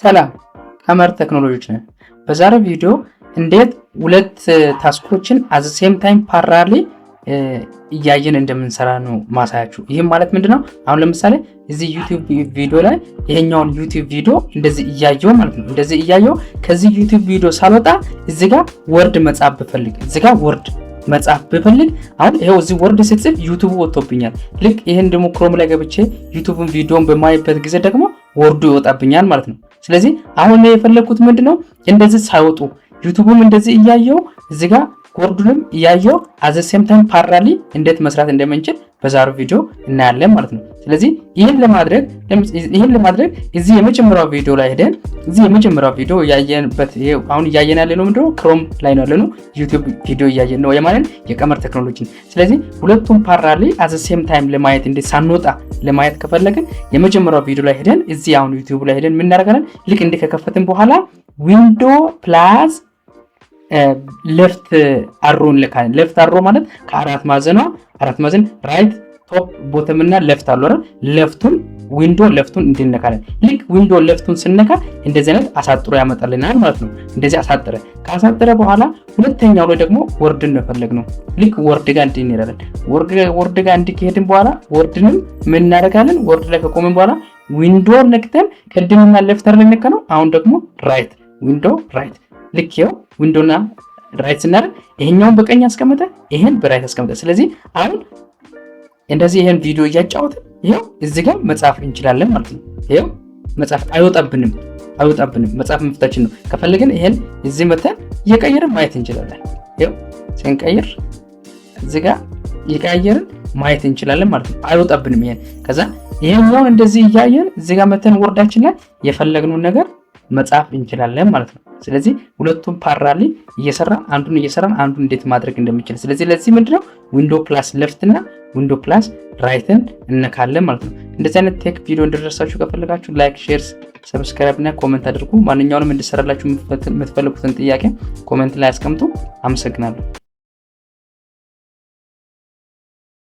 ሰላም ቀመር ቴክኖሎጂዎች ነን። በዛሬው ቪዲዮ እንዴት ሁለት ታስኮችን አት ዘ ሴም ታይም ፓራሊ እያየን እንደምንሰራ ነው ማሳያችሁ። ይህም ማለት ምንድነው? አሁን ለምሳሌ እዚህ ዩቲዩብ ቪዲዮ ላይ ይሄኛውን ዩቲዩብ ቪዲዮ እንደዚህ እያየው ማለት ነው። እንደዚህ እያየው ከዚህ ዩቲዩብ ቪዲዮ ሳልወጣ እዚህ ጋር ወርድ መጻፍ ብፈልግ እዚህ ጋር ወርድ መጻፍ ብፈልግ አሁን ይሄው እዚህ ወርድ ስጽፍ ዩቲዩብ ወጥቶብኛል። ልክ ይሄን ደግሞ ክሮም ላይ ገብቼ ዩቲዩብን ቪዲዮን በማይበት ጊዜ ደግሞ ወርዱ ይወጣብኛል ማለት ነው። ስለዚህ አሁን ነው የፈለኩት ምንድነው እንደዚህ ሳይወጡ ዩቲዩብም እንደዚህ እያየው እዚህ ጋር ወርዱንም እያየው አት ዘ ሴም ታይም ፓራሊ እንዴት መስራት እንደምንችል በዛሬው ቪዲዮ እናያለን ማለት ነው። ስለዚህ ይሄን ለማድረግ እዚህ የመጀመሪያው ቪዲዮ ላይ ሄደን እዚህ የመጀመሪያው ቪዲዮ ያየንበት አሁን እያየን ያለነው ምንድነው ክሮም ላይ ነው ያለነው ዩቲዩብ ቪዲዮ እያየን ነው የማለት የቀመር ቴክኖሎጂ። ስለዚህ ሁለቱም ፓራሊ አት ዘ ሴም ታይም ለማየት እንዴት ሳንወጣ ለማየት ከፈለግን የመጀመሪያው ቪዲዮ ላይ ሄደን እዚህ አሁን ዩቲዩብ ላይ ሄደን ምን እናደርጋለን? ልክ እንደ ከከፈትን በኋላ ዊንዶ ፕላስ ሌፍት አሮ እንልካለን። ሌፍት አሮ ማለት ከአራት ማዕዘን ራይት ቶፕ ቦተም እና ሌፍት አለ አይደል? ሌፍቱን ዊንዶ ሌፍቱን እንድንነካለን። ልክ ዊንዶ ሌፍቱን ስንነካ እንደዚህ አይነት አሳጥሮ ያመጣልናል ማለት ነው። እንደዚህ ካሳጠረ በኋላ ሁለተኛው ላይ ደግሞ ወርድን ነው ፈለግነው። ልክ ወርድ ጋር እንድንሄዳለን። ወርድ ጋር እንድንሄድን በኋላ ወርድንም ምን እናደርጋለን? ወርድ ላይ ከቆመን በኋላ ዊንዶ ነክተን ቅድምና ሌፍት አር ነከ ነው። አሁን ደግሞ ራይት ዊንዶ ራይት ልክ ይኸው ዊንዶና ራይት ስናደርግ ይሄኛውን በቀኝ አስቀምጠ ይሄን በራይት አስቀምጠ። ስለዚህ አሁን እንደዚህ ይሄን ቪዲዮ እያጫወተ ይሄው እዚህ ጋር መጻፍ እንችላለን ማለት ነው። ይሄው መጻፍ አይወጣብንም መጻፍ መፍታችን ነው። ከፈለግን ይሄን እዚህ መተን እየቀየርን ማየት እንችላለን። ይሄው ስንቀይር እዚህ ጋር እየቀየርን ማየት እንችላለን ማለት ነው። አይወጣብንም ይሄን። ከዛ ይሄኛውን እንደዚህ እያየን እዚህ ጋር መተን ወርዳችን ላይ የፈለግነውን ነገር መጻፍ እንችላለን ማለት ነው። ስለዚህ ሁለቱም ፓራሊ እየሰራን አንዱን እንዴት ማድረግ እንደምንችል ስለዚህ ለዚህ ምንድነው ዊንዶ ፕላስ ሌፍት እና ዊንዶ ፕላስ ራይትን እንነካለን ማለት ነው። እንደዚህ አይነት ቴክ ቪዲዮ እንድደርሳችሁ ከፈለጋችሁ ላይክ፣ ሼር፣ ሰብስክራይብ እና ኮሜንት አድርጉ። ማንኛውንም እንድሰራላችሁ የምትፈልጉትን ጥያቄ ኮሜንት ላይ አስቀምጡ። አመሰግናለሁ።